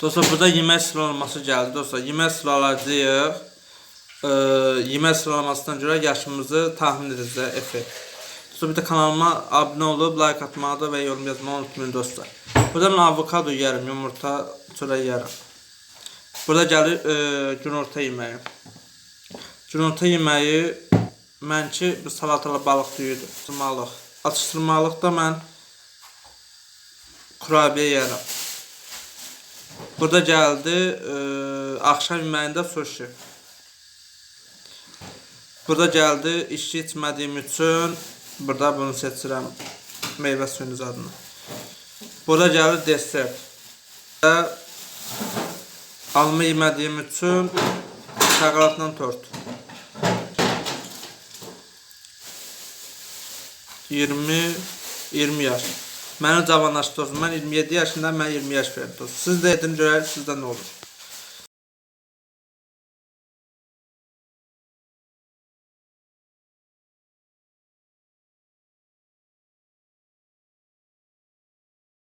Dostlar, burada yemək sıralaması gəldi. Dostlar, yemək sıralayacağıq. Yemək sıralamasından görə yaşımızı tahmin edəcək effekt. Dostlar, bir də kanalıma abunə olub, like atmağı da və yorum yazmağı unutmayın dostlar. Burada mən avokado yeyərəm, yumurta çörək yeyərəm. Burada gəlir günorta yeməyi. Günorta yeməyi mənki salatalı balıq düyüdür. Atıştırmalıq da mən kurabiyə yeyərəm. Burada gəldi axşam yeməyində sushi. Burada gəldi içki içmədiyim üçün burada bunu seçirəm, meyvə suyunuz adını. Burada gəlir desert. Alma yemədiyim üçün şokoladla tort. 20 yaş. Mənim cavanlaşdı dostum. Mən 27 yaşındayım, mən 20 yaş verdim dostum. Siz də edin görək sizdə nə olur.